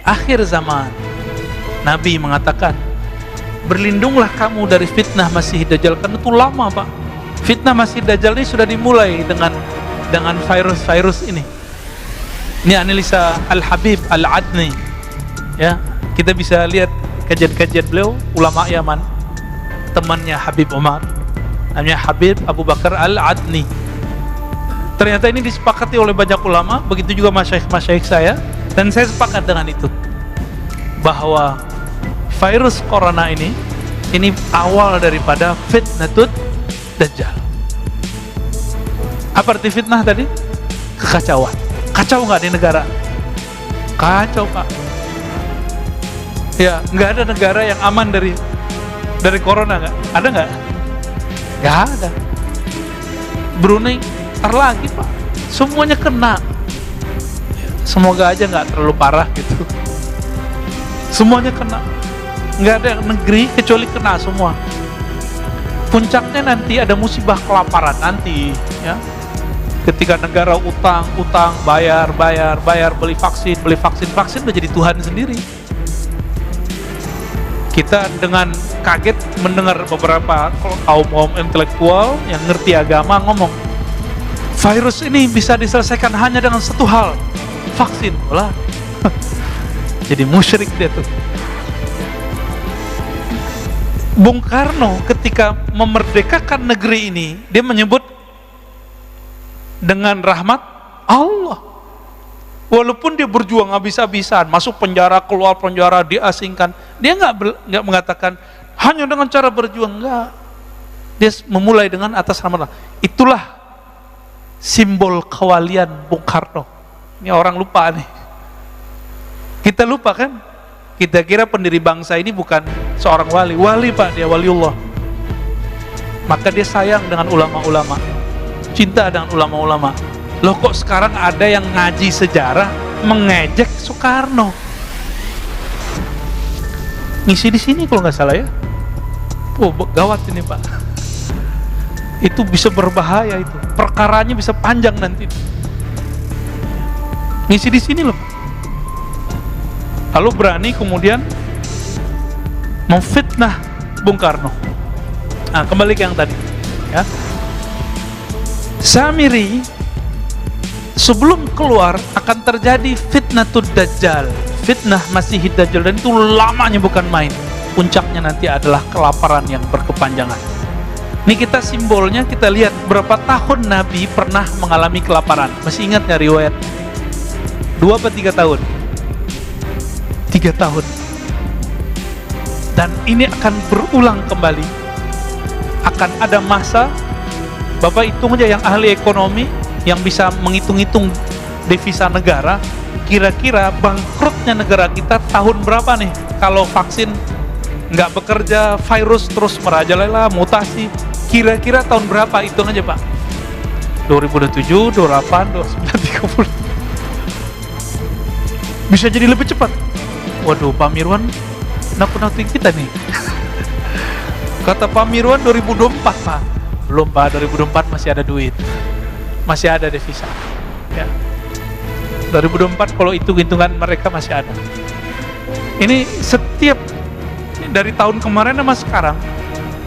akhir zaman. Nabi mengatakan, berlindunglah kamu dari fitnah Masih Dajjal. Kan itu lama Pak. Fitnah Masih Dajjal ini sudah dimulai dengan virus-virus ini. Ini analisa Al-Habib Al-Adni. Ya, kita bisa lihat kajian-kajian beliau, ulama Yaman, temannya Habib Umar, namanya Habib Abu Bakar Al-Adni. Ternyata ini disepakati oleh banyak ulama, begitu juga masyaikh saya, dan saya sepakat dengan itu, bahwa virus corona ini awal daripada fitnatud Dajjal. Apa arti fitnah tadi? Kekacauan. Kacau nggak di negara? Kacau Pak. Ya, nggak ada negara yang aman dari corona, nggak? Ada nggak? Nggak ada. Brunei ntar lagi Pak, semuanya kena. Semoga aja nggak terlalu parah gitu. Semuanya kena. Nggak ada negeri kecuali kena semua. Puncaknya nanti ada musibah kelaparan nanti, ya. Ketika negara utang, bayar, beli vaksin udah jadi Tuhan sendiri. Kita dengan kaget mendengar beberapa kaum intelektual yang ngerti agama ngomong, virus ini bisa diselesaikan hanya dengan satu hal, vaksin. Lah. Jadi musyrik dia tuh. Bung Karno ketika memerdekakan negeri ini, dia menyebut dengan rahmat Allah. Walaupun dia berjuang habis-habisan, masuk penjara, keluar penjara, diasingkan, dia nggak mengatakan hanya dengan cara berjuang, enggak. Dia memulai dengan atas nama Allah. Itulah simbol kewalian Bung Karno. Ini orang lupa nih. Kita lupa kan? Kita kira pendiri bangsa ini bukan seorang wali Pak, dia waliullah. Maka dia sayang dengan ulama-ulama, cinta dengan ulama-ulama. Loh kok sekarang ada yang ngaji sejarah mengejek Soekarno? Ngisi di sini kalau nggak salah ya. Oh, gawat ini Pak. Itu bisa berbahaya itu. Perkaranya bisa panjang nanti. Ngisi di sini loh. Lalu berani kemudian memfitnah Bung Karno. Nah, kembali ke yang tadi, ya. Samiri sebelum keluar akan terjadi fitnatud Dajjal, fitnah Masih Dajjal, dan itu lamanya bukan main. Puncaknya nanti adalah kelaparan yang berkepanjangan. Ini kita simbolnya, kita lihat berapa tahun Nabi pernah mengalami kelaparan. Masih ingat nggak riwayat? 2 atau 3 tahun? 3 tahun. Dan ini akan berulang kembali. Akan ada masa, Bapak hitung aja yang ahli ekonomi, yang bisa menghitung-hitung devisa negara, kira-kira bangkrutnya negara kita tahun berapa nih? Kalau vaksin nggak bekerja, virus terus merajalela, mutasi, kira-kira tahun berapa? Hitung aja Pak. 2027, 28, 29, 30. Bisa jadi lebih cepat. Waduh, Pak Mirwan nakut-nakutin kita nih. Kata Pak Mirwan 2024 Pak. Belum Pak, 2024 masih ada duit, masih ada devisa, ya. 2024 kalau hitung-hitungan mereka masih ada. Ini setiap dari tahun kemarin sama sekarang,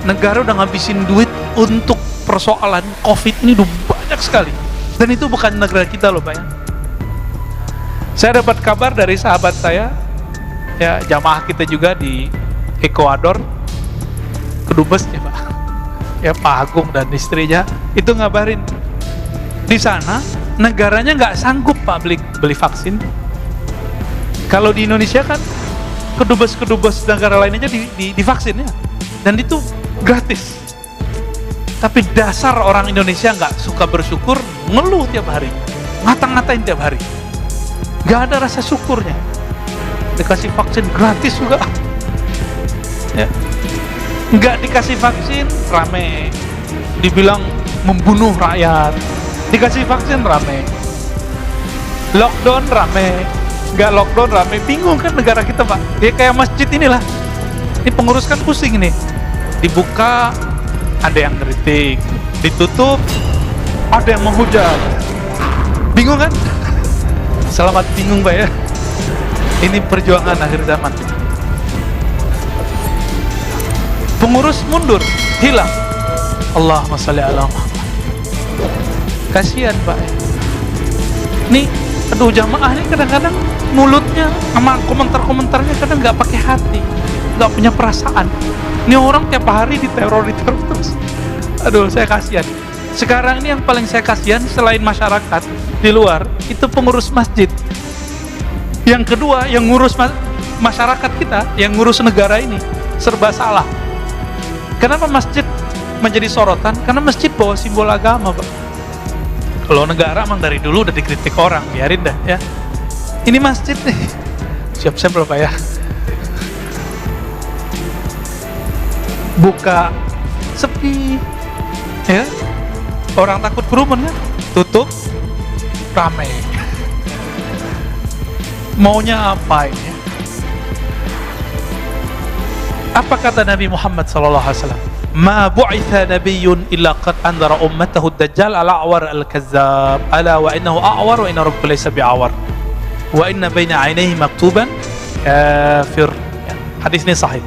negara udah ngabisin duit untuk persoalan COVID ini udah banyak sekali. Dan itu bukan negara kita loh Pak ya. Saya dapat kabar dari sahabat saya, ya, jamaah kita juga di Ekuador, kedubes ya Pak, ya Pak Agung dan istrinya itu ngabarin di sana negaranya nggak sanggup Pak beli vaksin. Kalau di Indonesia kan kedubes negara lain aja divaksin ya, dan itu gratis. Tapi dasar orang Indonesia nggak suka bersyukur, ngeluh tiap hari, ngata-ngatain tiap hari, nggak ada rasa syukurnya. Dikasih vaksin gratis juga, ya. Nggak dikasih vaksin rame, dibilang membunuh rakyat. Dikasih vaksin rame, lockdown rame, nggak lockdown rame. Bingung kan negara kita Pak, ya kayak masjid inilah. Ini pengurus kan pusing nih, dibuka ada yang kritik, ditutup ada yang menghujat. Bingung kan? Selamat bingung Pak ya. Ini perjuangan akhir zaman. Pengurus mundur, hilang. Allahumma sholli ala Muhammad. Kasihan Pak. Nih, aduh jamaah ini kadang-kadang mulutnya sama komentar-komentarnya kadang nggak pakai hati, nggak punya perasaan. Ini orang tiap hari diteror terus. Aduh, saya kasihan. Sekarang ini yang paling saya kasihan selain masyarakat di luar, itu pengurus masjid. Yang kedua, yang ngurus masyarakat kita, yang ngurus negara ini, serba salah. Kenapa masjid menjadi sorotan? Karena masjid bawa simbol agama, Pak. Kalau negara emang dari dulu udah dikritik orang, biarin dah ya. Ini masjid nih, siap-siap loh Pak ya. Buka, sepi, ya. Orang takut kerumun ya, tutup, ramai. Maunya apa ini? Apa kata Nabi Muhammad SAW? Ma bu'itha nabiyyun illa qad andara ummatahu ad-dajjal al-a'war al-kazzab ala wa innahu a'war wa inna rabbaka laysa bi'awar wa inna baina 'ainayhi maktuban kafir. Hadis ini sahih.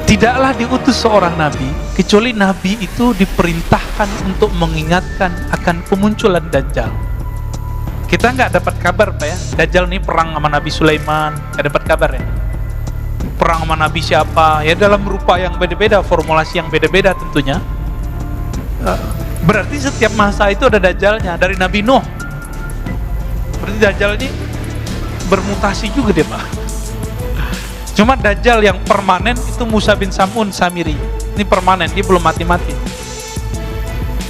Tidaklah diutus seorang nabi kecuali nabi itu diperintahkan untuk mengingatkan akan kemunculan Dajjal. Kita nggak dapat kabar Pak ya, Dajjal ini perang sama Nabi Sulaiman, nggak dapat kabar ya. Perang sama Nabi siapa, ya dalam rupa yang beda-beda, formulasi yang beda-beda tentunya. Berarti setiap masa itu ada Dajjalnya, dari Nabi Nuh. Berarti Dajjal ini bermutasi juga dia Pak. Cuma Dajjal yang permanen itu Musa bin Sam'un Samiri. Ini permanen, dia belum mati-mati.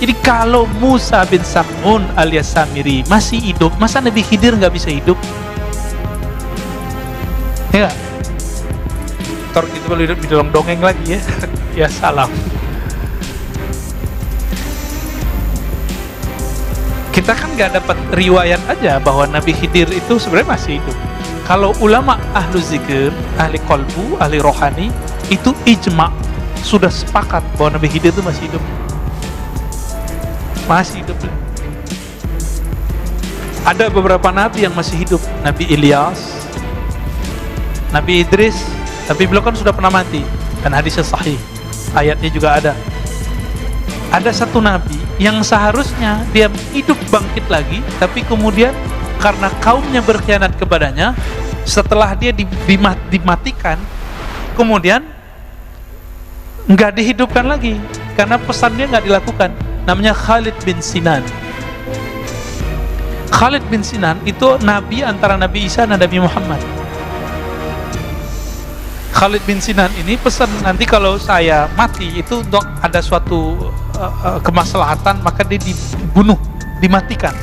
Jadi kalau Musa bin Sam'un alias Samiri masih hidup, masa Nabi Khidir nggak bisa hidup? Ya, ntar kita boleh hidup di dalam dongeng lagi ya. Ya salam. Kita kan nggak dapat riwayat aja bahwa Nabi Khidir itu sebenarnya masih hidup. Kalau ulama ahlu zikir, ahli kolbu, ahli rohani, itu ijma, sudah sepakat bahwa Nabi Khidir itu masih hidup. Masih hidup. Ada beberapa nabi yang masih hidup. Nabi Ilyas, Nabi Idris, tapi beliau kan sudah pernah mati. Dan hadisnya sahih, ayatnya juga ada. Ada satu nabi yang seharusnya dia hidup bangkit lagi, tapi kemudian karena kaumnya berkhianat kepadanya, setelah dia dimatikan, kemudian nggak dihidupkan lagi karena pesannya nggak dilakukan. Namanya Khalid bin Sinan. Khalid bin Sinan itu nabi antara Nabi Isa dan Nabi Muhammad. Khalid bin Sinan ini pesan, nanti kalau saya mati itu untuk ada suatu kemaslahatan, maka dia dibunuh, dimatikan.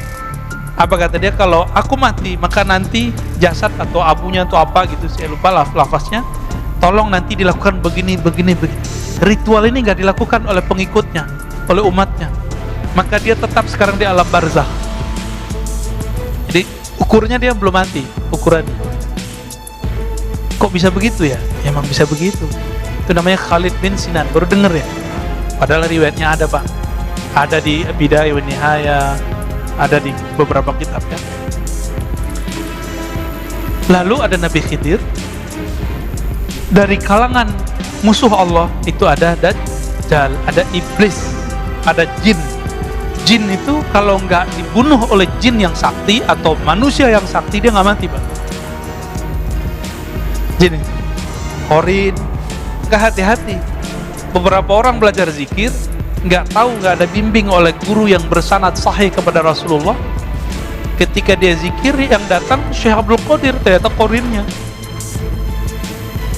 Apa kata dia? Kalau aku mati, maka nanti jasad atau abunya atau apa gitu, saya lupa lafaznya, tolong nanti dilakukan begini. Ritual ini nggak dilakukan oleh pengikutnya, oleh umatnya, maka dia tetap sekarang di alam barzah. Jadi ukurnya dia belum mati, ukurannya. Kok bisa begitu ya? Emang bisa begitu. Itu namanya Khalid bin Sinan. Baru denger ya? Padahal riwayatnya ada Pak. Ada di Bidayah wa Nihayah, ada di beberapa kitab ya. Lalu ada Nabi Khidir. Dari kalangan musuh Allah itu ada Dajjal, ada iblis, ada jin. Jin itu kalau nggak dibunuh oleh jin yang sakti atau manusia yang sakti, dia nggak mati Pak. Jin itu korin, nggak hati-hati. Beberapa orang belajar zikir nggak tahu, nggak ada bimbing oleh guru yang bersanad sahih kepada Rasulullah. Ketika dia zikir, yang datang Syekh Abdul Qadir, ternyata korinnya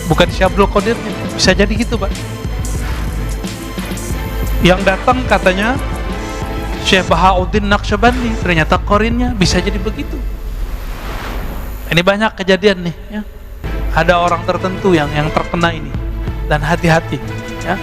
bukan Syekh Abdul Qadirnya. Bisa jadi gitu Pak. Yang datang katanya Syekh Bahauddin Naqsyabandi, ternyata korinnya. Bisa jadi begitu. Ini banyak kejadian nih ya. Ada orang tertentu yang terkena ini, dan hati-hati ya.